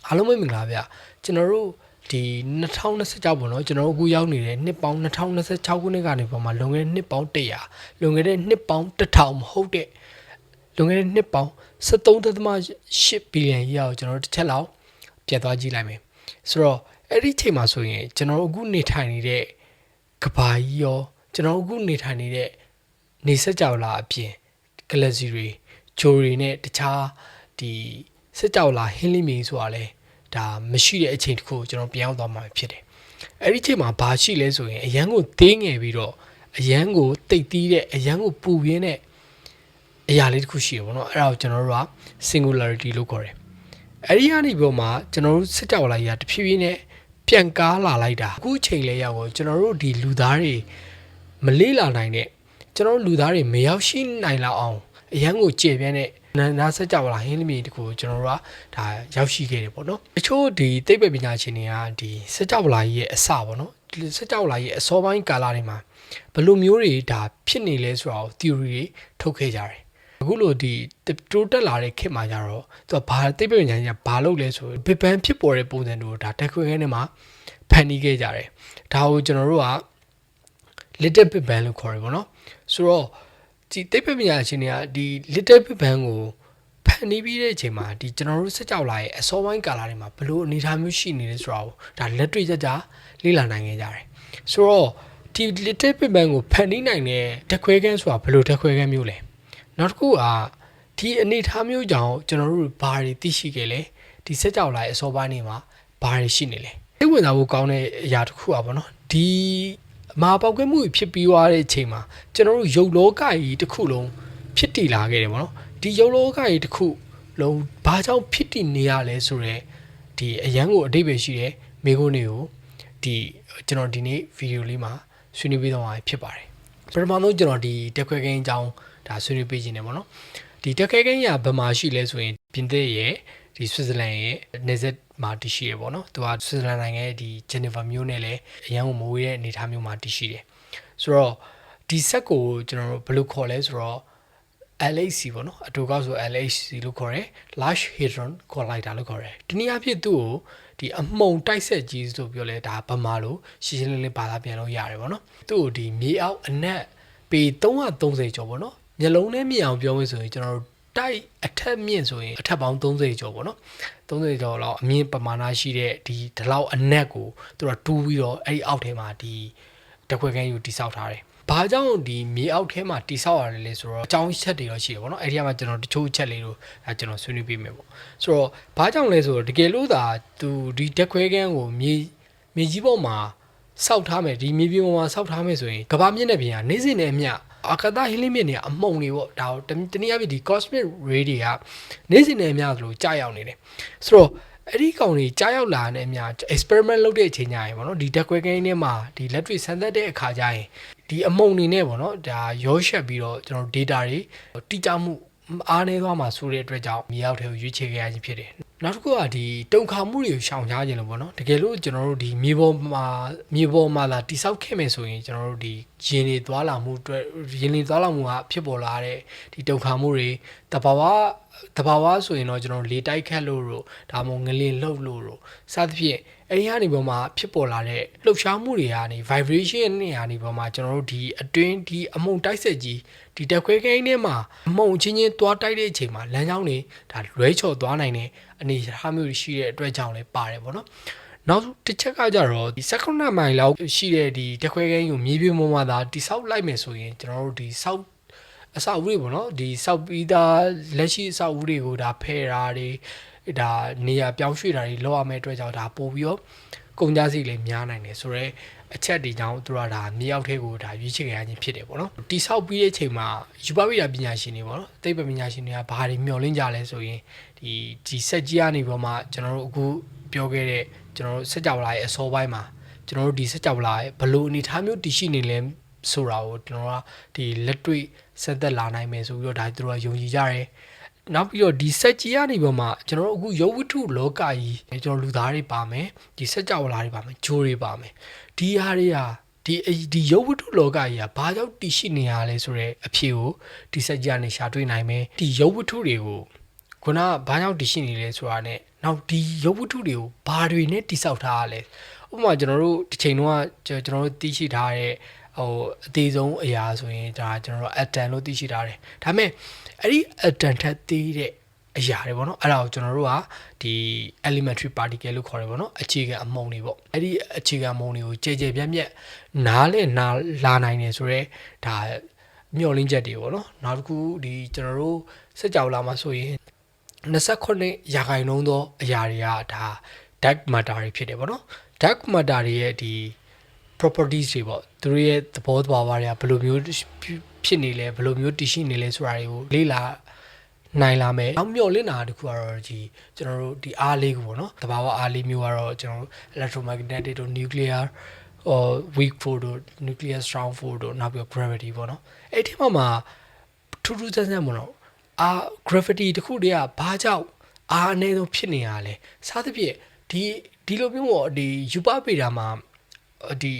အားလုံးပဲမင်္ဂလာဗျကျွန်တော်တို့ဒီ2026ပေါ့နော်ကျွန်တော်တို့အခုရောက်နေတဲ့နှစ်ပေါင်း2026ခုနှစ်ကနေပေါ်မှာလွန်ခဲ့တဲ့နှစ်ပေါင်း100လွန်ခဲ့တဲ့နှစ်ပေါင်း1000မဟုတ်တဲ့လွန်ခဲ့တဲ့နှစ်ပေါင်း73.8ဘီလီယံကြီးအောင်ကျွန်တော်တို့တစ်ချက်လောက်ပြတ်သွားကြည့်လိုက်မယ်ဆိုတော့အဲ့ဒီချိန်မှာဆိုရင်ကျွန်တော်တို့အခုနေထိုင်နေတဲ့ကဘာကြီးရောကျွန်တော်တို့အခုနေထိုင်နေတဲ့နေဆက်ကြော်လာအပြင်ဂလက်ဆီတွေဂျိုတွေနဲ့တခြားဒီစစ်ကြောလာဟင်းလိမင်းဆိုတာလဲဒါမရှိတဲ့အချိန်တစ်ခုကျွန်တော်ပြောင်းသွားမှာဖြစ်တယ်။အဲ့ဒီချိန်မှာဘာရှိလဲဆိုရင်အရန်ကိုသေးငယ်ပြီးတော့အရန်ကိုတိတ်တီးတဲ့အရန်ကိုပူရင်းတဲ့အရာလေးတစ်ခုရှိတယ်ပေါ့နော်။အဲ့ဒါကိုကျွန်တော်တို့က singularity လို့ခေါ်တယ်။အဲ့ဒီကနေပြီးတော့မှကျွန်တော်တို့စစ်ကြောလာကြီးကတဖြည်းဖြည်းနဲ့ပြန်ကားလာလိုက်တာအခုချိန်လဲရောက်တော့ကျွန်တော်တို့ဒီလူသားတွေမလေးလာနိုင်တဲ့ကျွန်တော်တို့လူသားတွေမရောက်ရှိနိုင်လောက်အောင်အရန်ကိုကျေပြန့်တဲ့နားဆက်ကြပါလားဟင်းလီမီတကူကျွန်တော်တို့ကဒါရောက်ရှိခဲ့တယ်ပေါ့နော်တချို့ဒီသိပ္ပံပညာရှင်တွေကဒီဆက်ကြပါလားရဲ့အစပေါ့နော်ဒီဆက်ကြပါလားရဲ့အစောပိုင်းကာလတွေမှာဘယ်လိုမျိုးတွေဒါဖြစ်နေလဲဆိုတာကို theory တွေထုတ်ခဲ့ကြတယ်အခုလိုဒီတိုးတက်လာတဲ့ခေတ်မှာကြတော့သူကဘာသိပ္ပံပညာရှင်ကဘာလုပ်လဲဆိုဘစ်ပန်ဖြစ်ပေါ်တဲ့ပုံစံတို့ဒါတက်ခွဲခဲနဲ့မှာဖန်တီးခဲ့ကြတယ်ဒါကိုကျွန်တော်တို့က little big bang လို့ခေါ်တယ်ပေါ့နော်ဆိုတော့ဒီသိပ္ပံပညာရှင်တွေကဒီ little big bang ကိုဖန်တီးပြီးတဲ့အချိန်မှာဒီကျွန်တော်တို့စကြောက်လာရဲ့အစောပိုင်းကာလတွေမှာဘလို့အနေထားမျိုးရှိနေလဲဆိုတာကိုဒါလက်တွေ့ကြကြလေ့လာနိုင်ခဲ့ကြတယ်ဆိုတော့ဒီ little big bang ကိုဖန်တီးနိုင်တဲ့တက်ခွဲခန်းဆိုတာဘလို့တက်ခွဲခန်းမျိုးလဲနောက်တစ်ခုကဒီအနေထားမျိုးကြောင့်ကျွန်တော်တို့ဘာတွေသိရှိခဲ့လဲဒီစကြောက်လာရဲ့အစောပိုင်းတွေမှာဘာတွေရှိနေလဲသိဝင်စားဖို့ကောင်းတဲ့အရာတစ်ခုอ่ะပေါ့နော်ဒီမာပေါက်ကွဲမှုဖြစ်ပြီးသွားတဲ့အချိန်မှာကျွန်တော်တို့ရုပ်လောကကြီးတစ်ခုလုံးဖြစ်တည်လာခဲ့တယ်ပေါ့နော်ဒီရုပ်လောကကြီးတစ်ခုလုံးဘာကြောင့်ဖြစ်တည်နေရလဲဆိုတော့ဒီအရန်ကိုအတိတ်ပဲရှိတယ်မိကုန်းတွေကိုဒီကျွန်တော်ဒီနေ့ဗီဒီယိုလေးမှာဆွေးနွေးပေးသွားမှာဖြစ်ပါတယ်ပထမဆုံးကျွန်တော်ဒီတက်ခွဲကင်းအကြောင်းဒါဆွေးနွေးပေးခြင်းတယ်ပေါ့နော်ဒီတက်ခွဲကင်းကဘယ်မှာရှိလဲဆိုရင်ပြင်သစ်ရဲ့ဒီဆွစ်ဇာလန်ရဲ့နေဆက်မှာတည်ရှိရပေါ့နော်သူကဆွစ်ဇာလန်နိုင်ငံရဲ့ဒီဂျနီဗာမြို့နဲ့လည်းအရန်ကိုမဝေးတဲ့အနေအထားမျိုးမှာတည်ရှိတယ်ဆိုတော့ဒီဆက်ကိုကျွန်တော်တို့ဘယ်လိုခေါ်လဲဆိုတော့ LHC ပေါ့နော်အတူကောက်ဆို LHC လို့ခေါ်တယ် Large Hadron Collider လို့ခေါ်တယ်ဒီနည်းအားဖြင့်သူ့ကိုဒီအမှုန်တိုက်ဆက်ကြီးဆိုပြောလဲဒါဗမာလို့ရှင်းရှင်းလင်းလင်းဘာသာပြန်လို့ရတယ်ပေါ့နော်သူ့ကိုဒီမြေအောက်အနက်ပေ330ကျော်ပေါ့နော်မျက်လုံးနဲ့မြင်အောင်ပြောမယ်ဆိုရင်ကျွန်တော်တို့တိုက်အထက်မြင့်ဆိုရင်အထက်ပေါင်း30ကျော်ပေါ့နော်30ကျော်လောက်အမြင့်ပမာဏရှိတဲ့ဒီလောက်အနက်ကိုသူတို့တူးပြီးတော့အဲ့ဒီအောက်ထဲမှာဒီတခွဲခန်းယူတိဆောက်ထားတယ်ဘာကြောင့်ဒီမြေအောက်ထဲမှာတိဆောက်ရတယ်လဲဆိုတော့အကြောင်းချက်တွေတော့ရှိတယ်ပေါ့နော်အဲ့ဒီမှာကျွန်တော်တချို့ချက်လေးတို့ဒါကျွန်တော်ဆွေးနွေးပေးမယ်ပေါ့ဆိုတော့ဘာကြောင့်လဲဆိုတော့တကယ်လို့သာသူဒီတခွဲခန်းကိုမြေကြီးပေါ်မှာဆောက်ထားမယ်ဒီမြေပြင်ပေါ်မှာဆောက်ထားမယ်ဆိုရင်ကမ္ဘာမြင့်တဲ့ပြင်ကနေ့စဉ်နဲ့အမျှအာကာသဟင်းလင်းမြင့်နေအမှုန်တွေပေါ့ဒါတနည်းအားဖြင့်ဒီ cosmic ray တွေကနေ့စဉ်နဲ့အမျှလို့ကြာရောက်နေတယ်ဆိုတော့အဲ့ဒီကောင်တွေကြာရောက်လာတဲ့အမျှ experiment လုပ်တဲ့အချိန်ညရင်ပေါ့နော်ဒီတက်ခွဲကင်းထဲမှာဒီလက်တွေ့စမ်းသပ်တဲ့အခါကျရင်ဒီအမှုန်တွေနဲ့ပေါ့နော်ဒါရောရှက်ပြီးတော့ကျွန်တော် data တွေတိကျမှုအားနည်းသွားမှာဆိုတဲ့အတွက်ကြောင့်မြေအောက်ထဲကိုရွေးချယ်ခဲ့ရခြင်းဖြစ်တယ်နောက်တစ်ခုကဒီတုံခါမှုတွေကိုရှောင်ရှားခြင်းလို့ပေါ့နော်တကယ်လို့ကျွန်တော်တို့ဒီမြေပေါ်မှာလာတိဆောက်ခဲ့မယ်ဆိုရင်ကျွန်တော်တို့ဒီရင်တွေသွားလာမှုအတွက်ရင်တွေသွားလာမှုကဖြစ်ပေါ်လာတဲ့ဒီတုံခါမှုတွေတဘာဝဆိုရင်တော့ကျွန်တော်လေတိုက်ခတ်လို့ဒါမှမဟုတ်ငလင်လှုပ်လို့စသဖြင့်အဲ့ဒီကနေပေါ်မှာဖြစ်ပေါ်လာတဲ့လှုပ်ရှားမှုတွေကနေ vibration တွေကနေပေါ်မှာကျွန်တော်တို့ဒီအတွင်းဒီအမုံတိုက်ဆက်ကြီးဒီတက်ခွဲကိန်းထဲမှာအမုံချင်းချင်းသွားတိုက်တဲ့အချိန်မှာလမ်းကြောင်းတွေဒါလွဲချော်သွားနိုင်တဲ့အနေအထားမျိုးရှိတဲ့အတွက်ကြောင့်လည်းပါတယ်ပေါ့နော်နောက်တစ်ချက်ကကြတော့ဒီ19မိုင်လောက်ရှိတဲ့ဒီတက်ခွဲကိန်းကိုမြေပြင်ပေါ်မှာဒါတိဆောက်လိုက်မယ်ဆိုရင်ကျွန်တော်တို့ဒီဆောက်အဆောက်အဦတွေပေါ့နော်ဒီဆောက်ပြီးသားလက်ရှိအဆောက်အဦတွေကိုဒါဖယ်တာတွေဒါနေရာပြောင်းရွှေ့တာတွေလောက်ရမယ့်အတွက်ကြောင့်ဒါပို့ပြီးတော့ကုန်ကြစည်လည်းများနိုင်တယ်ဆိုတော့အချက်ဒီကြောင့်သူတို့ကဒါမြေအောက်ထဲကိုဒါရွေးချယ်ရခြင်းဖြစ်တယ်ပေါ့နော်တိဆောက်ပြီးတဲ့အချိန်မှာယူပပညာရှင်တွေပေါ့နော်သိပ္ပံပညာရှင်တွေကဘာတွေမျှော်လင့်ကြလဲဆိုရင်ဒီစက်ကြီးကနေပေါ်မှာကျွန်တော်တို့အခုပြောခဲ့တဲ့ကျွန်တော်တို့စက်ကြော်လာရဲ့အစောပိုင်းမှာကျွန်တော်တို့ဒီစက်ကြော်လာရဲ့ဘလို့အနေထားမျိုးတည်ရှိနေလဲဆိုတာကိုကျွန်တော်ကဒီလက်တွေ့ဆက်သက်လာနိုင်မယ်ဆိုပြီးတော့ဒါသူတို့ကယုံကြည်ကြတယ်နောက်ပြီးတော့ဒီစက်ကြီးကနေပေါ်မှာကျွန်တော်တို့အခုရုပ်ဝတ္ထုလောကကြီးကျွန်တော်လူသားတွေပါမယ်ဒီစက်ကြော်လာတွေပါမယ်ဂျိုးတွေပါမယ်ဒီဟာတွေကဒီရုပ်ဝတ္ထုလောကကြီးကဘာကြောင့်တည်ရှိနေရလဲဆိုတော့အဖြေကိုဒီစက်ကြီးကနေရှာတွေ့နိုင်မယ်ဒီရုပ်ဝတ္ထုတွေကိုခုနကဘာကြောင့်တည်ရှိနေလဲဆိုတာနဲ့န နောက်ဒီရုပ်ဝတ္ထုတွေကိုဘာတွေနဲ့တိဆောက်ထားရလဲဥပမာကျွန်တော်တို့ဒီချိန်တုန်းကကျွန်တော်တို့သိရှိထားတဲ့ဟိုအသေးဆုံးအရာဆိုရင်ဒါကျွန်တော်တို့ atom လို့သိရှိထားတယ်ဒါပေမဲ့အဲ့ဒီ atom ထက်သေးတဲ့အရာတွေပေါ့နော်အဲ့ဒါကိုကျွန်တော်တို့ကဒီ elementary particle လို့ခေါ်တယ်ပေါ့နော်အခြေခံအမုံတွေပေါ့အဲ့ဒီအခြေခံအမုံတွေကိုကြဲကြဲပြန့်ပြန့်နားလာနိုင်တယ်ဆိုတော့ဒါမျောလင်းချက်တွေပေါ့နော်နောက်တစ်ခုဒီကျွန်တော်တို့စက်ကြောလာမှာဆိုရင်28ရာခိုင်နှုန်းသောအရာတွေကဒါ dark matter တွေဖြစ်တယ်ပေါ့နော် dark matter တွေရဲ့ဒီ properties တွေပေါ့သူတို့ရဲ့သဘောတဘာဝတွေကဘယ်လိုမျိုးဖြစ်နေလဲဘယ်လိုမျိုးတည်ရှိနေလဲဆိုတာတွေကိုလေ့လာနိုင်လာမယ်နောက်မျောလင့်တာတခုကတော့ဒီကျွန်တော်တို့ဒီအားလေးကိုပေါ့နော်တဘာဝအားလေးမျိုးကတော့ကျွန်တော်တို့ electromagnetic တို့ nuclear weak force တို့ nuclear strong force တို့နောက်ပြီး gravity ပေါ့နော်အဲ့ဒီမှာထူးထူးဆန်းဆန်းပေါ့နော်gravity တခုတည်းကဘာကြောင့်အားအနည်းဆုံးဖြစ်နေရလဲစသဖြင့်ဒီလိုမျိုးပေါ့ဒီယူပပေတာမှာဒီ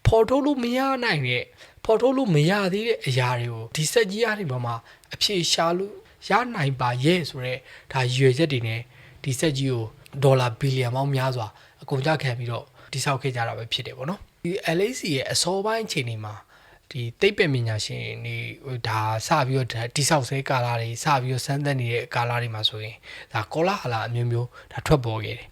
ဖော်ထုတ်လို့မရနိုင်တဲ့ဖော်ထုတ်လို့မရသေးတဲ့အရာတွေကိုဒီစက်ကြီးအားတွေပေါ်မှာအဖြေရှာလို့ရနိုင်ပါရဲ့ဆိုတော့ဒါရွေချက်တွေနဲ့ဒီစက်ကြီးကိုဒေါ်လာဘီလီယံပေါင်းများစွာအကုန်ကြခံပြီးတော့တိစောက်ခဲ့ကြတာပဲဖြစ်တယ်ပေါ့နော်ဒီ LHC ရဲ့အစောပိုင်းအချိန်တွေမှာဒီသိပ္ပံပညာရှင်တွေဒါစပြီးတော့တိစောက်ဆဲကာလာတွေစပြီးတော့စမ်းသပ်နေတဲ့ကာလာတွေမှာဆိုရင်ဒါကောလာဟလာအမျိုးမျိုးဒါထွက်ပေါ်ခဲ့တယ်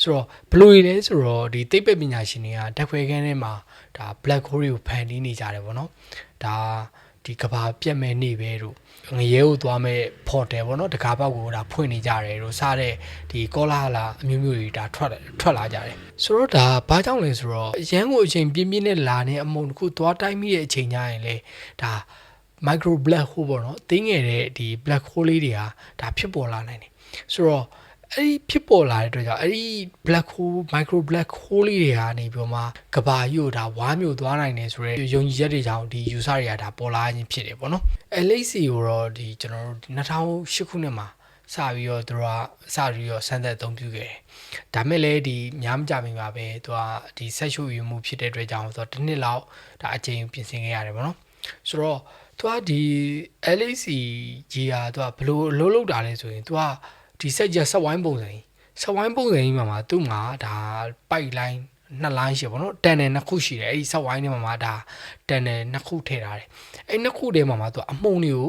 ဆိုတော့ဘယ်လိုလဲဆိုတော့ဒီသိပ္ပံပညာရှင်တွေကဓာတ်ခွဲခန်းထဲမှာဒါ black hole တွေကိုဖန်တီးနေကြတယ်ပေါ့နော်ဒါဒီကဘာပြက်မဲ့နေပဲတို့ငရဲကိုသွားမဲ့ portal ပေါ့နော်တကားပေါက်ကိုဒါဖွင့်နေကြတယ်တို့စတဲ့ဒီကောလာဟလာအမျိုးမျိုးတွေဒါထွက်လာကြတယ်ဆိုတော့ဒါဘာကြောင့်လဲဆိုတော့ရန်ကိုအချိန်ပြင်းပြင်းနဲ့လာနေအမုံတစ်ခုသွားတိုင်းမိတဲ့အချိန်ကျရင်လေဒါ micro black hole ပေါ့နော်တင်းငယ်တဲ့ဒီ black hole လေးတွေဟာဒါဖြစ်ပေါ်လာနိုင်တယ်ဆိုတော့အဲ့ဒီဖြစ်ပေါ်လာတဲ့အတွက်ကြောင့်အဲ့ဒီ black hole micro black hole လေးတွေကနေပြီးမှကဘာကြီးကိုဒါဝါမျိုးသွားနိုင်တယ်ဆိုတော့ယုံကြည်ချက်တွေကြောင့်ဒီ user တွေကဒါပေါ်လာခြင်းဖြစ်တယ်ပေါ့နော် LHC ကိုတော့ဒီကျွန်တော်တို့2008ခုနှစ်မှာစပြီးတော့သူတို့ကစပြီးတော့စမ်းသပ်အသုံးပြုခဲ့တယ်ဒါမဲ့လည်းဒီများမကြမီပါပဲသူကဒီဆက်ရှုယူမှုဖြစ်တဲ့အတွက်ကြောင့်သူကတစ်နှစ်လောက်ဒါအချိန်ပြင်ဆင်ခဲ့ရတယ်ပေါ့နော်ဆိုတော့သူကဒီ LHC ကြီးဟာသူကဘယ်လိုလုပ်တာလဲဆိုရင်သူကဒီစက်ကြဆက်ဝိုင်းပုံစံကြီးမှာသူ့မှာဒါပိုက်လိုင်းနှစ်လိုင်းရှိပေါ့နော်တန်တယ်နှစ်ခုရှိတယ်အဲ့ဒီဆက်ဝိုင်းထဲမှာဒါတန်တယ်နှစ်ခုထည့်ထားတယ်အဲ့နှစ်ခုထဲမှာသူအမုံတွေကို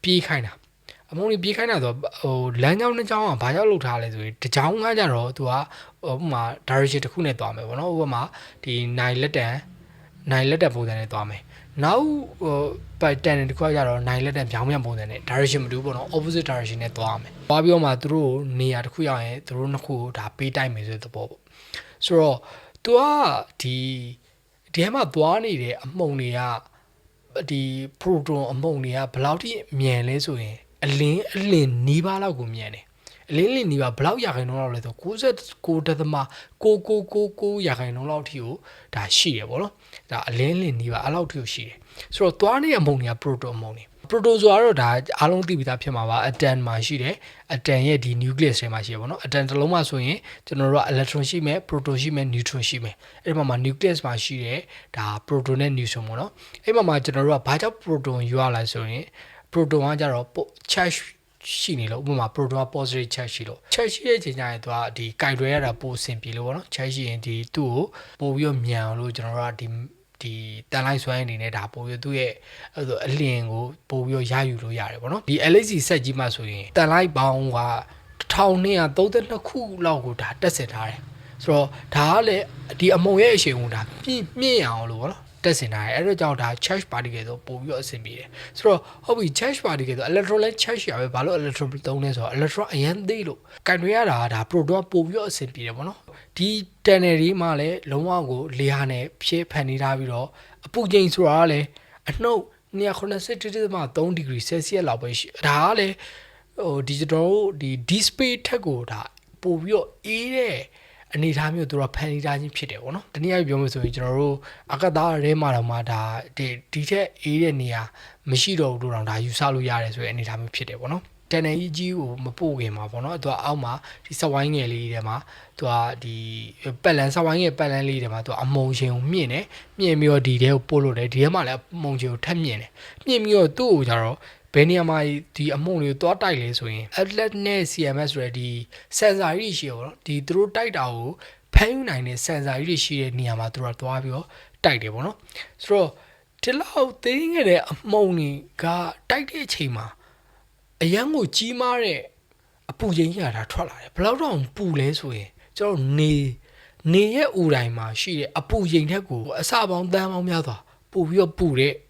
ပြေးခိုင်းတာအမုံတွေပြေးခိုင်းတာဆိုဟိုလမ်းကြောင်းနှစ်ကြောင်းကဘာကြောင့်လုပ်ထားလဲဆိုရင်တစ်ကြောင်းကကြတော့သူကဥပမာ direction တစ်ခုနဲ့သွားမယ်ပေါ့နော်ဥပမာဒီ9လက်တန်ပုံစံနဲ့သွားမယ်နောက်ပိုက်တန်တစ်ခုကြတော့9လက်တန်ပြောင်းပြန်ပုံစံနဲ့ direction မတူဘူးပေါ့နော် opposite direction နဲ့သွားမယ်သွားပြီးတော့မှသူတို့နေရာတစ်ခုရောက်ရင်သူတို့နှစ်ခုကိုဒါပေးတိုက်မယ်ဆိုတဲ့သဘောပေါ့ဆိုတော့သူကဒီထဲမှာသွားနေတဲ့အမှုန်တွေကဒီ proton အမှုန်တွေကဘယ်လောက်ထိမြန်လဲဆိုရင်အလင်းနီးပါးလောက်ကိုမြန်တယ်အလင်းနီးပါးဘယ်လောက်ရာခိုင်နှုန်းလောက်လဲဆို99.999ရာခိုင်နှုန်းလောက်ထိကိုဒါရှိတယ်ပေါ့နော်ဒါအလင်းနီးပါးအဲ့လောက်ထိကိုရှိတယ်ဆိုတော့သွားနေတဲ့အမှုန်တွေက proton အမှုန်တွေ proton ဆိုတော့ဒါအားလုံးသိပြီးသားဖြစ်မှာပါ atom မှာရှိတယ် atom ရဲ့ဒီ nucleus ထဲမှာရှိရပေါ့နော် atom တစ်လုံးမှာဆိုရင်ကျွန်တော်တို့က electron ရှိမယ် proton ရှိမယ် neutron ရှိမယ်အဲ့ဒီမှာ nucleus မှာရှိတယ်ဒါ proton နဲ့ neutron ပေါ့နော်အဲ့မှာကျွန်တော်တို့ကဘာကြောင့် proton ယူရလဲဆိုရင် proton ကကြတော့ charge ရှိနေလို့ဥပမာ proton က positive charge ရှိလို့ charge ရှိတဲ့အချိန်ကျရင်သူကဒီကင်တွဲရတာပိုအဆင်ပြေလို့ပေါ့နော် charge ရှိရင်ဒီသူ့ကိုပို့ပြီးတော့မြန်အောင်လို့ကျွန်တော်တို့ကဒီတန်လိုက်စွမ်းအနေနဲ့ဒါပို့ပြီးသူ့ရဲ့အဲ့လိုအလင်းကိုပို့ပြီးတော့ရယူလို့ရတယ်ပေါ့နော်ဒီ LHC စက်ကြီးမှဆိုရင်တန်လိုက်ပေါင်းက1232ခုလောက်ကိုဒါတက်ဆင်ထားတယ်ဆိုတော့ဒါကလည်းဒီအမုံရဲ့အရှိန်ကိုဒါမြင့်အောင်လို့ပေါ့နော်တက်ဆင်ထားတယ်အဲ့တော့ကြောင့်ဒါ charge particle ဆိုပို့ပြီးတော့အဆင်ပြေတယ်ဆိုတော့ဟုတ်ပြီ charge particle ဆို electron လဲ charge ရပဲဘာလို့ electron သုံးလဲဆိုတော့ electron အရင်သေးလို့ကန်တွေရတာဒါ proton ပို့ပြီးတော့အဆင်ပြေတယ်ပေါ့နော်ဒီ tunnel တွေမှာလည်းလုံးဝကိုလေဟာနဲ့ဖြည့်ဖန်နေထားပြီးတော့အပူချိန်ဆိုတာကလည်းအနှုတ်290.3 degree Celsius လောက်ပဲရှိဒါကလည်းဟိုဒီကျွန်တော်တို့ဒီ display ထက်ကိုဒါပို့ပြီးတော့အေးတဲ့အနေထားမျိုးသူတို့ဖန်တီးထားခြင်းဖြစ်တယ်ပေါ့နော်တနည်းအားဖြင့်ပြောမယ်ဆိုရင်ကျွန်တော်တို့အကသားရဲမှာတော့မှဒါဒီထက်အေးတဲ့နေရာမရှိတော့ဘူးတော့ဒါယူဆလို့ရတယ်ဆိုတဲ့အနေထားမျိုးဖြစ်တယ်ပေါ့နော်တန်နယ်ကြီးကိုမပို့ခင်မှာပေါ့နော်သူကအောက်မှာဒီစဝိုင်းငယ်လေးတွေမှာသူကဒီပတ်လန်စဝိုင်းငယ်ပတ်လန်လေးတွေမှာသူကအမုံရှင်ကိုမြင့်ပြီးတော့ဒီထဲကိုပို့လို့တယ်ဒီထဲမှာလည်းအမုံရှင်ကိုထပ်မြင့်တယ်မြင့်ပြီးတော့သူ့ကိုကြတော့ ဘယ်နေရာမှာဒီအမုံတွေကိုသွားတိုက်လဲဆိုရင် Atlas နဲ့ CMS ဆိုတဲ့ဒီ sensor ကြီးရှိရပေါ့နော်ဒီသူတို့တိုက်တာကိုဖမ်းယူနိုင်တဲ့ sensor ကြီးရှိတဲ့နေရာမှာသူတို့ကသွားပြီးတော့တိုက်တယ်ပေါ့နော်ဆိုတော့ဒီလောက်သေးငယ်တဲ့အမုံတွေကတိုက်တဲ့အချိန်မှာအရန်ကိုကြီးမားတဲ့အပူချိန်ကြီးတာထွက်လာတယ်ဘယ်လောက်တော့ပူလဲဆိုရင်ကျွန်တော်နေရဲ့အူတိုင်းမှာရှိတဲ့အပူချိန်ထက်ကိုအစပေါင်းတန်းပေါင်းများစွာပူပြီးတော့ပူတဲ့အ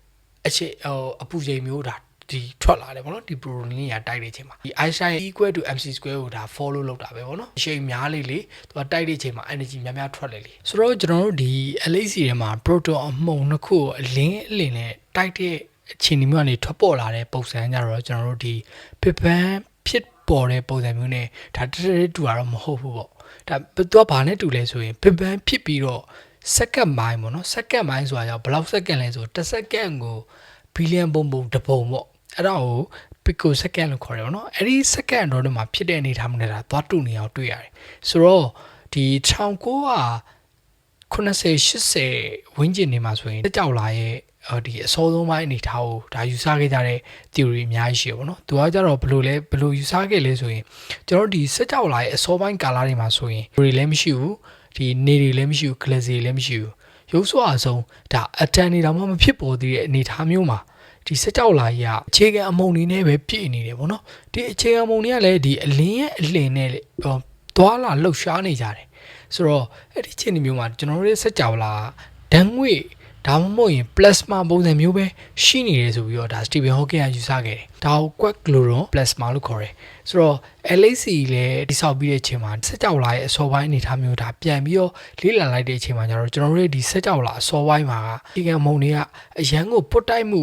ချိန်အပူချိန်မျိုးဒါဒီထွက်လာတယ်ဗောနော်ဒီ proline ကတိုက်တဲ့အချိန်မှာဒီ Einstein equal to mc square ကိုဒါ follow လုပ်တာပဲဗောနော်အချိန်များလေသူကတိုက်တဲ့အချိန်မှာ energy များများထွက်လေဆိုတော့ကျွန်တော်တို့ဒီ LHC ထဲမှာ proton အမှုန်နှစ်ခုကိုအလင်းနဲ့တိုက်တဲ့အချိန်ဒီမျိုးကနေထွက်ပေါ်လာတဲ့ပုံစံကြတော့ကျွန်တော်တို့ဒီ Big Bang ဖြစ်ပေါ်တဲ့ပုံစံမျိုးနဲ့ဒါတတူတော့မဟုတ်ဘူးဗောဒါသူကဘာနဲ့တူလဲဆိုရင် Big Bang ဖြစ်ပြီးတော့ second mind ပေါ့နော် second mind ဆိုတာကြောင့်ဘယ်လောက် second လဲဆိုတစ် second ကို billion ပုံတပုံပေါ့အဲ့ဒါကို pico second လို့ခေါ်တယ်ပေါ့နော်အဲ့ဒီ second တော့မှာဖြစ်တဲ့အနေထားမျိုးနဲ့ဒါသွားတူနေအောင်တွေ့ရတယ်ဆိုတော့ဒီ1990 80ဝန်းကျင်နေမှာဆိုရင်တက်ကြောက်လာရဲ့ဒီအစောဆုံးပိုင်းအနေထားကိုဒါယူဆခဲ့ကြတဲ့ theory အများကြီးရှိရပါတော့။သူကကြတော့ဘယ်လိုယူဆခဲ့လဲဆိုရင်ကျွန်တော်ဒီစက်ကြောက်လာရဲ့အစောပိုင်းကာလတွေမှာဆိုရင်တွေလည်းမရှိဘူးဒီနေတွေလည်းမရှိဘူး galaxy လည်းမရှိဘူးရုပ်စွာအဆုံးဒါအတန်နေတော့မှမဖြစ်ပေါ်သေးတဲ့အနေထားမျိုးမှာဒီစက်ကြောက်လာကြီးကအခြေခံအမုံတွေနဲ့ပဲပြည့်နေတယ်ပေါ့နော်ဒီအခြေခံအမုံတွေကလည်းဒီအလင်းရဲ့အလင်းနဲ့သွားလာလှုပ်ရှားနေကြတယ်ဆိုတော့အဲ့ဒီချိန်မျိုးမှာကျွန်တော်တို့စက်ကြောက်လာဓာတ်ငွေ့ဒါမှမဟုတ်ရင် plasma ပုံစံမျိုးပဲရှိနေတယ်ဆိုပြီးတော့ဒါ Stephen Hawking ကယူဆခဲ့တယ်ဒါကို quark gluon plasma လို့ခေါ်တယ်ဆိုတော့ LHC လည်းတိစောက်ပြီးတဲ့အချိန်မှာစက်ကြောက်လာရဲ့အစောပိုင်းအနေထားမျိုးဒါပြန်ပြီးတော့လေ့လာလိုက်တဲ့အချိန်မှာကျတော့ကျွန်တော်တို့ဒီစက်ကြောက်လာအစောပိုင်းမှာဒီကမုံတွေကအရန်ကိုပုတ်တိုက်မှု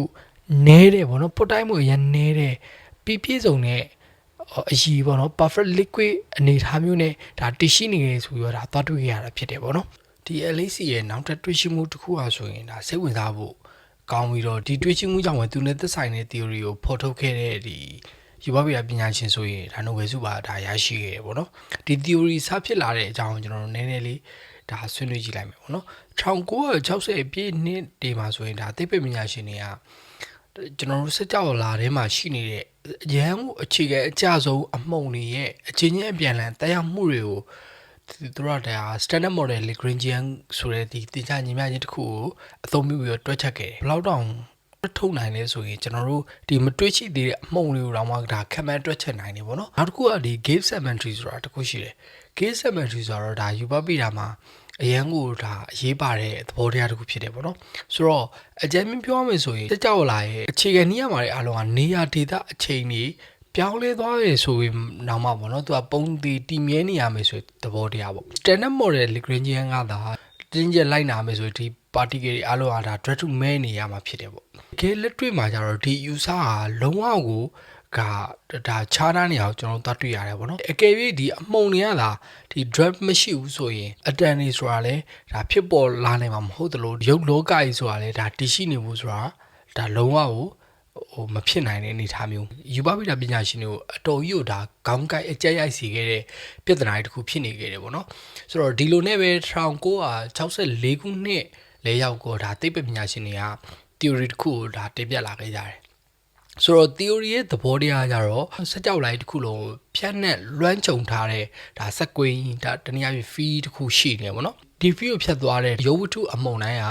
နဲတယ်ဗောနော်ပုတ်တိုက်မှုအရန်နဲတယ်ပြည့်စုံတဲ့အရည်ဗောနော် perfect liquid အနေထားမျိုးနဲ့ဒါတရှိနေတယ်ဆိုပြီးတော့ဒါသွားတွေ့ရတာဖြစ်တယ်ဗောနော်ဒီ LHC ရဲ့နောက်ထပ်တွေ့ရှိမှုတစ်ခုအားဆိုရင်ဒါစိတ်ဝင်စားဖို့ကောင်းပြီးတော့ဒီတွေ့ရှိမှုကြောင့်ပဲသူနဲ့သက်ဆိုင်တဲ့ theory ကိုဖော်ထုတ်ခဲ့တဲ့ဒီယူဘဗီယာပညာရှင်ဆိုရင်ဒါနိုဘယ်ဆုပါဒါရရှိခဲ့တယ်ဗောနော်ဒီ theory စဖြစ်လာတဲ့အကြောင်းကျွန်တော်တို့နည်းနည်းလေးဒါဆွေးနွေးကြည့်လိုက်မယ်ဗောနော်1960ပြည့်နှစ်ဒီမှာဆိုရင်ဒါသိပ္ပံပညာရှင်တွေကကျွန်တော်တို့စကြောက်လာထဲမှာရှိနေတဲ့အရန်ကိုအခြေခံအကျဆုံးအမှုန်တွေရဲ့အချင်းချင်းအပြန်အလှန်တက်ရောက်မှုတွေကိုသူတို့က standard model Lagrangian ဆိုတဲ့ဒီတင်ချညီမျှခြင်းတစ်ခုကိုအသုံးပြုပြီးတော့တွက်ချက်ခဲ့တယ်ဘယ်လောက်တောင်ထုတ်နိုင်လဲဆိုရင်ကျွန်တော်တို့ဒီမတွေ့ရှိသေးတဲ့အမှုန်တွေကိုတော့မှဒါခံမှန်းတွက်ချက်နိုင်တယ်ပေါ့နော်နောက်တစ်ခုကဒီ gauge symmetry ဆိုတာတစ်ခုရှိတယ် gauge symmetry ဆိုတော့ဒါယူပပိတာမှာအရန်ကိုဒါအရေးပါတဲ့သဘောတရားတစ်ခုဖြစ်တယ်ပေါ့နော်ဆိုတော့အကြမ်းမြင်ပြောရမယ်ဆိုရင်တက်ကြောက်လာရဲ့အခြေခံနည်းရမှာတွေအားလုံးကနေရာဒေသအချိန်တွေပြောင်းလဲသွားရဆိုရင်နောက်မှပေါ့နော်သူကပုံတီမြဲနေရမယ်ဆိုသဘောတရားပေါ့ standard model Lagrangian ကဒါတင်းကျပ်လိုက်နာမယ်ဆိုဒီ particle တွေအားလုံးကဒါ direct to မဲနေရမှာဖြစ်တယ်ပေါ့တကယ်လက်တွေ့မှာကျတော့ဒီ user ဟာလုံးဝကိုဒါခြားနားနေအောင်ကျွန်တော်တို့တွေ့ရတယ်ပေါ့နော်အကယ်၍ဒီအမှုန်တွေကလာဒီ drive မရှိဘူးဆိုရင်အတန်နေဆိုတာလဲဒါဖြစ်ပေါ်လာနိုင်မှာမဟုတ်သလိုရုပ်လောကကြီးဆိုတာလဲဒါတရှိနေဘူးဆိုတာဒါလုံးဝကိုမဖြစ်နိုင်တဲ့အနေအထားမျိုးယူပဗိဒပညာရှင်တွေကိုအတော်ကြီးကိုဒါခေါင်းကိုက်အကြက်ရိုက်စီခဲ့တဲ့ပြဿနာတစ်ခုဖြစ်နေခဲ့တယ်ပေါ့နော်ဆိုတော့ဒီလိုနဲ့ပဲ1964ခုနှစ်လဲရောက်တော့ဒါသိပ္ပံပညာရှင်တွေက theory တစ်ခုကိုဒါတင်ပြလာခဲ့ကြတယ်ဆိုတော့ theory ရဲ့သဘောတရားကြတော့စက်ကြောက်လိုက်တစ်ခုလုံးဖြတ်နဲ့လွှမ်းခြုံထားတဲ့ဒါစက်ကွင်းဒါတနည်းအားဖြင့် field တစ်ခုရှိနေပေါ့နော်ဒီ field ကိုဖြတ်သွားတဲ့ရုပ်ဝတ္ထုအမှုန်တိုင်းက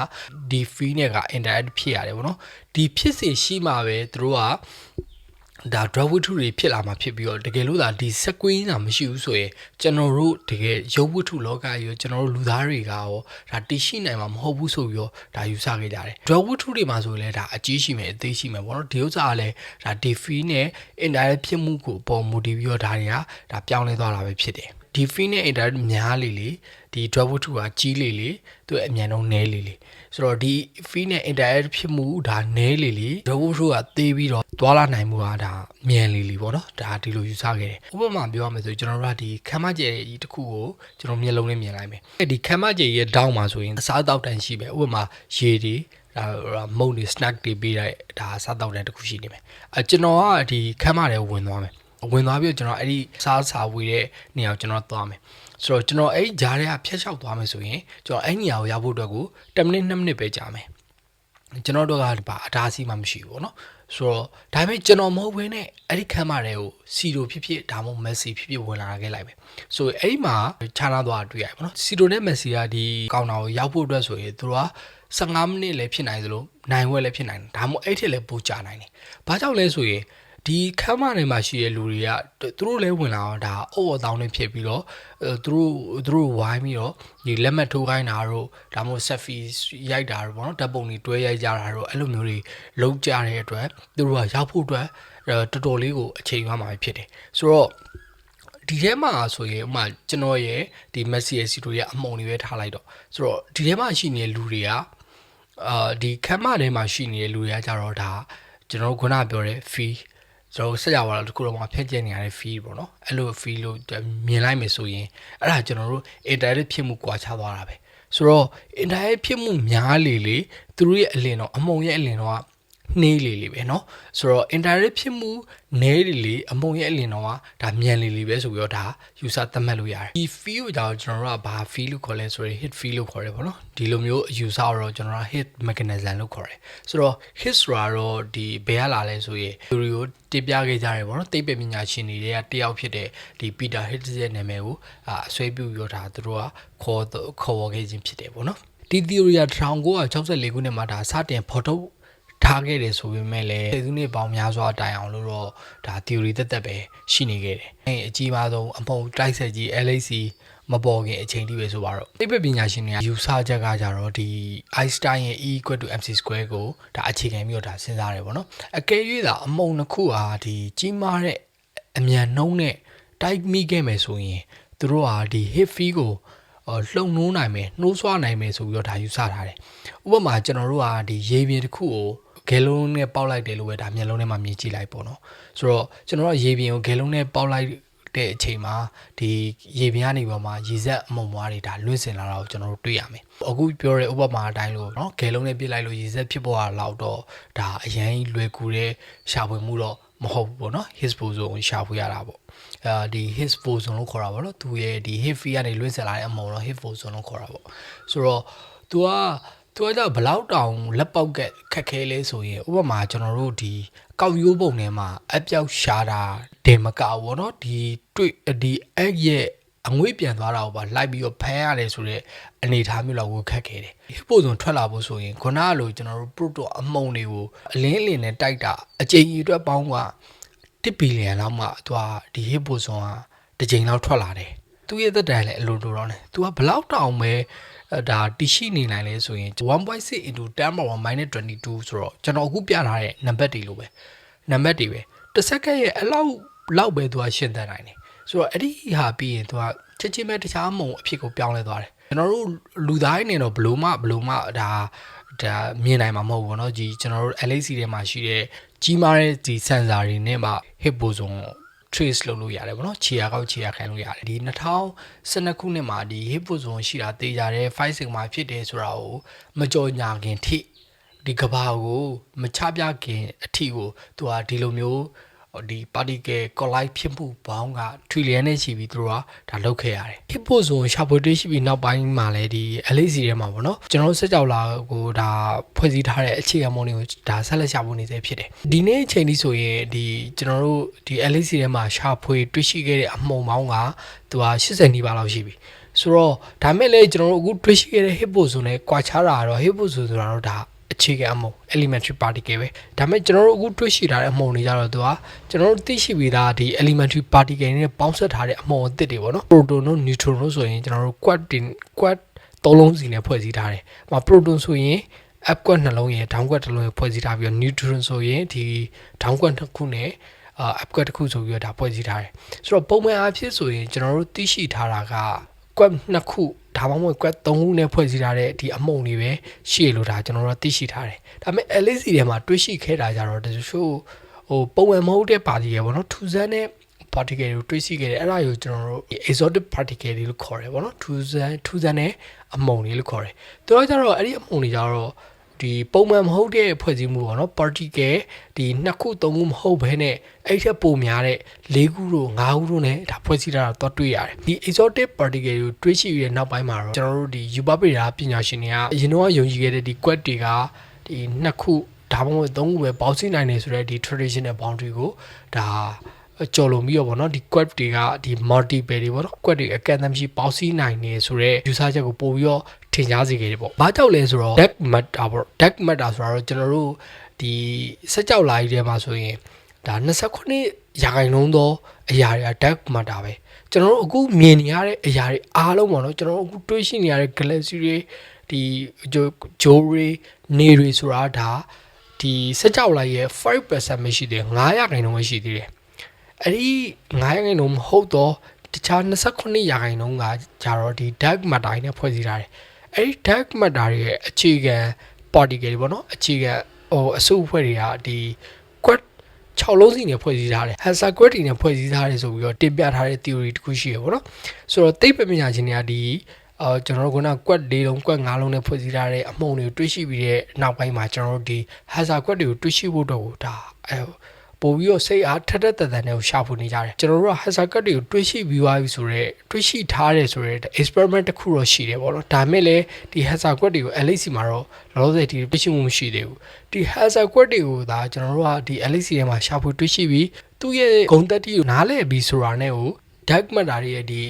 ဒီ field နဲ့က interact ဖြစ်ရတယ်ပေါ့နော်ဒီဖြစ်စဉ်ရှိမှပဲသူတို့ကဒါ draw ဝတ္ထုတွေဖြစ်လာမှာဖြစ်ပြီးတော့တကယ်လို့ဒါဒီစက်ကွင်းတာမရှိဘူးဆိုရင်ကျွန်တော်တို့တကယ်ရုပ်ဝတ္ထုလောကကြီးရောကျွန်တော်တို့လူသားတွေကရောဒါတည်ရှိနိုင်မှာမဟုတ်ဘူးဆိုပြီးတော့ဒါယူဆခဲ့ကြတယ် draw ဝတ္ထုတွေမှာဆိုရင်လည်းဒါအကြီးရှိမယ်အသေးရှိမယ်ပေါ့နော်ဒီဥစ္စာကလည်းဒါ define နဲ့ indirect ဖြစ်မှုကိုပုံမူတည်ပြီးတော့ဒါတွေကဒါပြောင်းလဲသွားတာပဲဖြစ်တယ်ဒီ free နဲ့ indirect များလေဒီ drop ဝတ္ထုကကြီးလေသူအမြန်ဆုံးနည်းလေဆိုတော့ဒီ free နဲ့ indirect ဖြစ်မှုဒါနည်းလေ drop ဝတ္ထုကသေးပြီးတော့သွားလာနိုင်မှုကဒါမြန်လေပေါ့နော်ဒါဒီလိုယူဆခဲ့တယ်ဥပမာပြောရမယ်ဆိုကျွန်တော်တို့ကဒီခမ်းမကျဲကြီးတစ်ခုကိုကျွန်တော်မျက်လုံးနဲ့မြင်လိုက်မယ်ဒီခမ်းမကျဲရဲ့တောင်းမှာဆိုရင်အစားတောက်တန်ရှိပဲဥပမာရေတွေဒါမုန်တွေ snack တွေပေးတဲ့ဒါစားတောက်တန်တစ်ခုရှိနေမယ်ကျွန်တော်ကဒီခမ်းမထဲဝင်သွားမယ်ဝင်သွားပြီးတော့ကျွန်တော်အဲ့ဒီစားစာဝေးတဲ့နေရာကိုကျွန်တော်သွားမယ်ဆိုတော့ကျွန်တော်အဲ့ဂျားတွေကဖျက်လျှောက်သွားမယ်ဆိုရင်ကျွန်တော်အဲ့နေရာကိုရောက်ဖို့အတွက်ကို10မိနစ်2မိနစ်ပဲကြာမယ်ကျွန်တော်တို့ကဘာအတားအဆီးမှမရှိဘူးပေါ့နော် ဆိုတော့ဒါပေမဲ့ကျွန်တော်မဟုတ်ဘဲနဲ့အဲ့ဒီခန်းမတွေကိုစီတိုဖြစ်ဖြစ်ဒါမှမဟုတ်မက်ဆီဖြစ်ဖြစ်ဝင်လာခဲ့လိုက်ပဲဆိုအဲ့ဒီမှာခြားနာသွားတွေ့ရတယ်ပေါ့နော်စီတိုနဲ့မက်ဆီကဒီကောင်တာကိုရောက်ဖို့အတွက်ဆိုရင်သူတို့က15မိနစ်လည်းဖြစ်နိုင်သလိုနိုင်ဝက်လည်းဖြစ်နိုင်တယ်ဒါမှမဟုတ်အဲ့ထက်လည်းပိုကြာနိုင်တယ်ဘာကြောင့်လဲဆိုရင်ဒီခမ်းမထဲမှာရှိတဲ့လူတွေကသူတို့လည်းဝင်လာတော့ဒါအော်အော်တောင်းနေဖြစ်ပြီးတော့သူတို့ဝိုင်းပြီးတော့ဒီလက်မှတ်ထိုးခိုင်းတာတို့ဒါမှမဟုတ်ဆက်ဖီရိုက်တာတို့ပေါ့နော်ဓာတ်ပုံတွေတွဲရိုက်ကြတာတို့အဲ့လိုမျိုးတွေလုံးကြတဲ့အတွက်သူတို့ကရောက်ဖို့အတွက်တော်တော်လေးကိုအချိန်ရမှာဖြစ်တယ်ဆိုတော့ဒီထဲမှာဆိုရင်ဥမာကျွန်တော်ရဲ့ဒီမက်ဆီရဲ့စီတိုရဲ့အမုံတွေပဲထားလိုက်တော့ဆိုတော့ဒီထဲမှာရှိနေတဲ့လူတွေကဒီခမ်းမထဲမှာရှိနေတဲ့လူတွေကကြတော့ဒါကျွန်တော်ခုနပြောတဲ့ fee ကျွန်တော်ဆက်ရပါတော့တခုတော့မှဖျက်ကျက်နေရတဲ့ fee ပေါ့နော်အဲ့လို fee လို့မြင်လိုက်မယ်ဆိုရင်အဲ့ဒါကျွန်တော်တို့ internet ဖြစ်မှုကွာခြားသွားတာပဲဆိုတော့ internet ဖြစ်မှုများလေသူတို့ရဲ့အလင်တော့အမုံရဲ့အလင်တော့နှေးလေပဲเนาะဆိုတော့ internet ဖြစ်မှုနည်းလေအမုံရဲ့အလင်တော့ဒါမြန်လေပဲဆိုပြီးတော့ဒါ user သတ်မှတ်လို့ရတယ်ဒီ fee ကိုကြောင့်ကျွန်တော်တို့ကဘာ fee လို့ခေါ်လဲဆိုရင် hit fee လို့ခေါ်တယ်ပေါ့နော်ဒီလိုမျိုး user တော့ကျွန်တော်က hit mechanism လို့ခေါ်တယ်ဆိုတော့ hit ဆိုတာတော့ဒီဘယ်ကလာလဲဆိုရင်သူတွေကိုတင်ပြခဲ့ကြတယ်ပေါ့နော်သိပ္ပံပညာရှင်တွေကတယောက်ဖြစ်တဲ့ဒီ Peter Hit ရဲ့နာမည်ကိုအဆွဲပြုပြီးတော့ဒါသူတို့ကခေါ်ဝေါ်ခဲ့ခြင်းဖြစ်တယ်ပေါ့နော်ဒီ theory က1964ခုနှစ်မှာဒါစတင်ဖော်ထုတ်ထားခဲ့တယ်ဆိုပေမဲ့လည်းဒီစုနှစ်ပေါင်းများစွာတိုင်အောင်လို့တော့ဒါ theory တက်ပဲရှိနေခဲ့တယ်။အကြီးမားဆုံးအပုံတိုက်ဆက်ကြီး LHC မပေါ်ခင်အချိန်ထိပဲဆိုပါတော့သိပ္ပံပညာရှင်တွေကယူဆချက်ကကြတော့ဒီ Einstein ရဲ့ E = mc² ကိုဒါအခြေခံပြီးတော့ဒါစဉ်းစားတယ်ပေါ့နော်။အကယ်၍သာအမုံတစ်ခုဟာဒီကြီးမားတဲ့အမြန်နှုံးနဲ့တိုက်မိခဲ့မယ်ဆိုရင်သူတို့ဟာဒီ hit fee ကိုလှုံနှိုးနိုင်မယ်နှိုးဆွနိုင်မယ်ဆိုပြီးတော့ဒါယူဆထားတယ်။ဥပမာကျွန်တော်တို့ကဒီရေပြင်တစ်ခုကိုဂဲလုံးနဲ့ပေါက်လိုက်တယ်လို့ပဲဒါမျက်လုံးထဲမှာမြင်ကြည့်လိုက်ပေါ့နော်ဆိုတော့ကျွန်တော်တို့ရေပြင်ကိုဂဲလုံးနဲ့ပေါက်လိုက်တဲ့အချိန်မှာဒီရေပြင်ကနေပေါ်မှာရေစက်အမုံမွားတွေဒါလွင့်စင်လာတာကိုကျွန်တော်တို့တွေ့ရမယ်အခုပြောတဲ့ဥပမာအတိုင်းလို့နော်ဂဲလုံးနဲ့ပြစ်လိုက်လို့ရေစက်ဖြစ်ပေါ်လာတော့ဒါအရင်လွယ်ကူတဲ့ရှာဖွေမှုတော့မဟုတ်ဘူးပေါ့နော် Higgs boson ကိုရှာဖွေရတာပေါ့ဒီ Higgs boson လို့ခေါ်တာပေါ့နော်သူရဲ့ဒီ Higgs field ကနေလွင့်စင်လာတဲ့အမုံတော့ Higgs boson လို့ခေါ်တာပေါ့ဆိုတော့သူကကြောင့်ဘလောက်တောင်လက်ပေါက်ကခက်ခဲလဲဆိုရင်ဥပမာကျွန်တော်တို့ဒီကောက်ရိုးပုံထဲမှာအပြောက်ရှာတာတင်မကောက်ဘောနော်ဒီတွေ့ဒီအဲ့ရဲ့အငွေ့ပြန်သွားတာကိုပါလိုက်ပြီးတော့ဖမ်းရတယ်ဆိုတော့အနေထားမျိုးလောက်ကိုခက်ခဲတယ်ဟိပိုဆိုထွက်လာဖို့ဆိုရင်ခုနကလိုကျွန်တော်တို့ proton အမုံတွေကိုအလင်းနဲ့တိုက်တာအကြိမ်ကြီးအတွက်ပေါင်းက1 ဘီလီယံလောက်မှသူကဒီဟိပိုဆိုကတစ်ကြိမ်လောက်ထွက်လာတယ်သူရဲ့သက်တမ်းလည်းအလိုလိုတော့နေသူကဘလောက်တောင်ပဲဒါတရှိနေနိုင်လဲဆိုရင် 1.6 into 10 power minus 22ဆိုတော့ကျွန်တော်အခုပြထားတဲ့နံပါတ်တွေလိုပဲနံပါတ်တွေပဲတစ်စက္ကန့်ရဲ့အလောက်ပဲသူကရှင်းသတ်နိုင်တယ်ဆိုတော့အဲ့ဒီဟာပြီးရင်သူကချက်ချင်းပဲတခြားမုံအဖြစ်ကိုပြောင်းလဲသွားတယ်ကျွန်တော်တို့လူသားနေတော့ဘလို့မှဒါမြင်နိုင်မှာမဟုတ်ဘူးเนาะကြီးကျွန်တော်တို့ LHC ထဲမှာရှိတဲ့ကြီးမားတဲ့ဒီ sensor တွေနဲ့မှ hit boson trace လုပ်လို့ရတယ်ဗောနော်ခြေရာကောက်ခြေရာခံလို့ရတယ်ဒီ2012ခုနှစ်မှာဒီ hit boson ရှိတာတေးကြတဲ့5 sigma ဖြစ်တယ်ဆိုတာကိုမကြော်ညာခင်ထိဒီကဘာကိုမချပြခင်အထိကိုသူကဒီလိုမျိုးဒီ particle collide ဖြစ်မှုပေါင်းက trillion နဲ့ရှိပြီးသူတို့ကဒါလုပ်ခဲ့ရတယ် hit boson ရှာဖွေတွေ့ရှိပြီးနောက်ပိုင်းမှာလည်းဒီ LHC ထဲမှာဗောနော်ကျွန်တော်စက်ကြောလာကိုဒါဖွဲ့စည်းထားတဲ့အခြေခံမုံတွေကိုဒါဆက်လက်ရှာဖွေနေသေးဖြစ်တယ်ဒီနေ့အချိန်ကြီးဆိုရင်ဒီကျွန်တော်တို့ဒီ LHC ထဲမှာရှာဖွေတွေ့ရှိခဲ့တဲ့အမှုံပေါင်းကသူက80နီးပါးလောက်ရှိပြီဆိုတော့ဒါမဲ့လည်းကျွန်တော်တို့အခုတွေ့ရှိခဲ့တဲ့ hit boson နဲ့ကွာခြားတာတော့ hit boson ဆိုတာတော့ဒါအခြေခံအမုံ elementary particle ပဲဒါပေမဲ့ကျွန်တော်တို့အခုတွေ့ရှိထားတဲ့အမုံတွေကြတော့သူကကျွန်တော်တို့သိရှိပြီးသားဒီ elementary particle နဲ့ပေါင်းစပ်ထားတဲ့အမုံအသစ်တွေပေါ့နော် proton တို့ neutron တို့ဆိုရင်ကျွန်တော်တို့ quad သုံးလုံးစီနဲ့ဖွဲ့စည်းထားတယ်။မှာ proton ဆိုရင် up quad နှလုံးရဲ့ down quad တစ်လုံးရဲ့ဖွဲ့စည်းထားပြီးတော့ neutron ဆိုရင်ဒီ down quad တစ်ခုနဲ့up quad တစ်ခုဆိုပြီးတော့ဒါဖွဲ့စည်းထားတယ်။ဆိုတော့ပုံမှန်အားဖြင့်ဆိုရင်ကျွန်တော်တို့သိရှိထားတာက quad နှစ်ခုဒါမှမဟုတ် quad 3ခုနဲ့ဖွဲ့စည်းထားတဲ့ဒီအမုံတွေပဲရှိလို့ဒါကျွန်တော်တို့သိရှိထားတယ်။ဒါပေမဲ့ LHC ထဲမှာတွေ့ရှိခဲ့တာကြတော့တချို့ပုံမှန်မဟုတ်တဲ့ particle ပေါ့နော်ထူးဆန်းတဲ့ particle ကိုတွေ့ရှိခဲ့တယ်အဲ့ဒါကိုကျွန်တော်တို့ exotic particle တွေလို့ခေါ်တယ်ပေါ့နော်ထူးဆန်းတဲ့အမုံတွေလို့ခေါ်တယ်။သူတို့ကြတော့အဲ့ဒီအမုံတွေကြတော့ဒီပုံမှန်မဟုတ်တဲ့ဖွဲ့စည်းမှုပေါ့နော် particle ဒီ2ခု3ခုမဟုတ်ဘဲနဲ့အဲ့ထက်ပိုများတဲ့4ခုတို့5ခုတို့နဲ့ဒါဖွဲ့စည်းထားတာတော့တွေ့ရတယ်ဒီ exotic particle ကိုတွေးရှိရတဲ့နောက်ပိုင်းမှာတော့ကျွန်တော်တို့ဒီယူပပေရာပညာရှင်တွေကအရင်တော့ယုံကြည်ခဲ့တဲ့ဒီ quad တွေကဒီ2ခု ဒါမှမဟုတ်3ခုပဲပေါင်းစည်းနိုင်နေဆိုတဲ့ဒီ traditional boundary ကိုဒါကြော်လို့ပြီးတော့ဗောနော်ဒီ quad တွေကဒီ multiple တွေဗောနော် quad တွေအကန့်အသတ်မရှိပေါင်းစည်းနိုင်နေဆိုတဲ့ယူဆချက်ကိုပို့ပြီးတော့ထင်ရှားစေခဲ့တယ်ပေါ့။ဘာကြောင့်လဲဆိုတော့ dark matter ပေါ့ dark matter ဆိုတာတော့ကျွန်တော်တို့ဒီစက်ကြောက်လာကြီးထဲမှာဆိုရင်ဒါ29%သောအရာတွေက dark matter ပဲကျွန်တော်တို့အခုမြင်နေရတဲ့အရာတွေအားလုံးပေါ့နော်ကျွန်တော်တို့အခုတွေးရှိနေရတဲ့ galaxy တွေဒီဂျိုးတွေနေတွေဆိုတာဒါဒီစက်ကြောက်လာရဲ့ 5% ပဲရှိသေးတယ်9%ပဲရှိသေးတယ်အဲ့ဒီ9%မဟုတ်တော့တခြား29%ကကြတော့ဒီ dark matter နဲ့ဖွဲ့စည်းထားတယ်အဲ့ဒီ dark matter ရဲ့အခြေခံ particle တွေပေါ့နော်အခြေခံအစုအဖွဲ့တွေကဒီquad 6လုံးစီနဲ့ဖွဲ့စည်းထားတယ် Hansa quad တွေနဲ့ဖွဲ့စည်းထားတယ်ဆိုပြီးတော့တင်ပြထားတဲ့ theory တခုရှိရပေါ့နော်ဆိုတော့သိပ္ပံပညာရှင်တွေကဒီကျွန်တော်တို့ကquad 4လုံး quad 5လုံးနဲ့ဖွဲ့စည်းထားတဲ့အမှုန်တွေကိုတွေးရှိပြီးတဲ့နောက်ပိုင်းမှာကျွန်တော်တို့ဒီ Hansa quad တွေကိုတွေးရှိဖို့တော့ဒါပို့ပြီးတော့စိတ်အားထက်ထက်တန်တန်နဲ့ရှာဖွေနေကြတယ်ကျွန်တော်တို့က Hansa quad တွေကိုတွေးရှိပြီးသွားပြီဆိုတော့တွေးရှိထားတယ်ဆိုတော့ experiment တစ်ခုတော့ရှိတယ်ပေါ့နော်ဒါမဲ့လည်းဒီ Hansa quad တွေကို LHC မှာတော့လောလောဆယ်ဒီတွေးရှိမှုမရှိသေးဘူးဒီ Hansa quad တွေကိုဒါကျွန်တော်တို့ကဒီ LHC ထဲမှာရှာဖွေတွေးရှိပြီးသူ့ရဲ့ဂုဏ်သက်တီကိုနားလည်ပြီးဆိုတာနဲ့ကိုdark matter တွေရဲ့ဒီ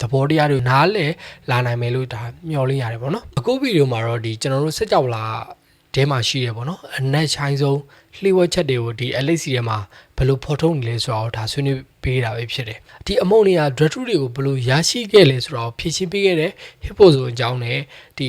သဘောတရားတွေနားလည်လာနိုင်မယ်လို့ဒါမျှော်လင့်ရတယ်ပေါ့နော်အခုဗီဒီယိုမှာတော့ဒီကျွန်တော်တို့စက်ကြောက်လာထဲမှာရှိရပေါ့နော်အနက်ချိုင်းဆုံးလှိဝက်ချက်တွေကိုဒီ LHC ထဲမှာဘယ်လိုဖော်ထုတ်နေလဲဆိုတော့ဒါဆွေးနွေးပေးတာပဲဖြစ်တယ်ဒီအမုံတွေက drug တွေကိုဘယ်လိုရရှိခဲ့လဲဆိုတော့ဖြည့်ရှင်းပေးခဲ့တဲ့ hippo ဆိုအကြောင်းနဲ့ဒီ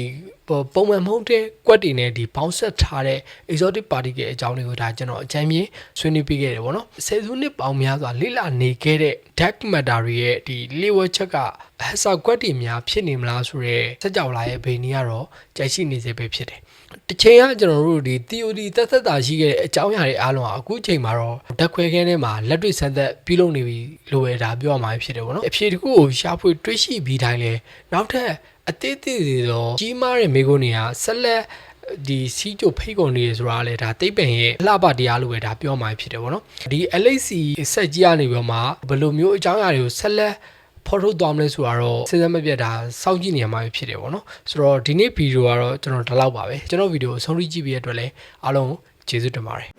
ပုံမှန်မဟုတ်တဲ့ quad တွေနဲ့ဒီပေါင်းဆက်ထားတဲ့ exotic particle အကြောင်းတွေကိုဒါကျွန်တော်အကြမ်းမြင်ဆွေးနွေးပေးခဲ့တယ်ပေါ့နော်ဆယ်စုနှစ်ပေါင်းများစွာလေ့လာနေခဲ့တဲ့ dark matter တွေရဲ့ဒီလှိဝက်ချက်က Hansa quad တွေများဖြစ်နေမလားဆိုတော့စက်ကြောက်လာရဲ့ဘိန်းကြီးကတော့ကြိုက်ရှိနေစေပဲဖြစ်တယ်တစ်ချိန်ကကျွန်တော်တို့ဒီ theory သက်သက်သာရှိခဲ့တဲ့အကြောင်းအရာတွေအားလုံးကအခုချိန်မှာတော့ဓာတ်ခွဲခန်းထဲမှာလက်တွေ့စမ်းသပ်ပြုလုပ်နေပြီလို့ပဲဒါပြောရမှာဖြစ်တယ်ပေါ့နော်အဖြေတစ်ခုကိုရှာဖွေတွေးရှိပြီးတိုင်းလဲနောက်ထပ်အသေးသေးတွေတော့ကြီးမားတဲ့မိကုန်းတွေကဆက်လက်ဒီစီးကြိုဖိတ်ကုန်နေရဆိုတာလေဒါသိပ္ပံရဲ့အလှပတရားလို့ပဲဒါပြောမှာဖြစ်တယ်ပေါ့နော်ဒီ LHC စက်ကြီးကနေပြီးတော့မှဘယ်လိုမျိုးအကြောင်းအရာတွေကိုဆက်လက်ဖော်ထုတ်သွားမလဲဆိုတော့စဉ်းစားမပြတ်ဒါစောင့်ကြည့်နေရမှာဖြစ်တယ်ပေါ့နော်ဆိုတော့ဒီနေ့ဗီဒီယိုကတော့ကျွန်တော်ဒီလောက်ပါပဲကျွန်တော်ဗီဒီယိုအဆုံးထိကြည့်ပြီးရတဲ့အတွက်လည်းအားလုံးကျေးဇူးတင်ပါတယ်